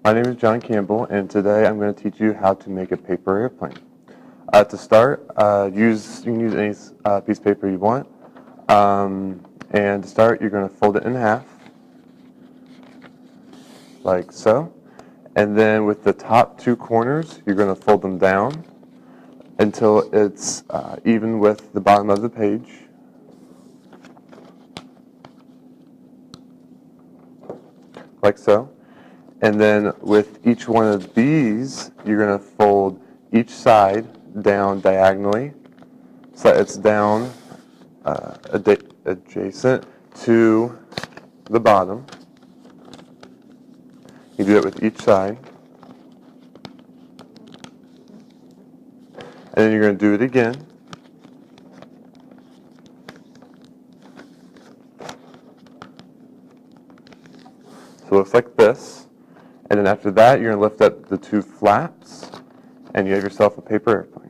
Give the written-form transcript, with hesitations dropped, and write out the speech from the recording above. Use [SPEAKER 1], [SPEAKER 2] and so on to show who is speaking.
[SPEAKER 1] My name is John Campbell, and today I'm going to teach you how to make a paper airplane. To start, you can use any piece of paper you want. And to start, you're going to fold it in half, like so. And then with the top two corners, you're going to fold them down until it's even with the bottom of the page. Like so. And then with each one of these, you're going to fold each side down diagonally so that it's down adjacent to the bottom. You do it with each side. And then you're going to do it again. So it looks like this. And then after that, you're going to lift up the two flaps, and you have yourself a paper airplane.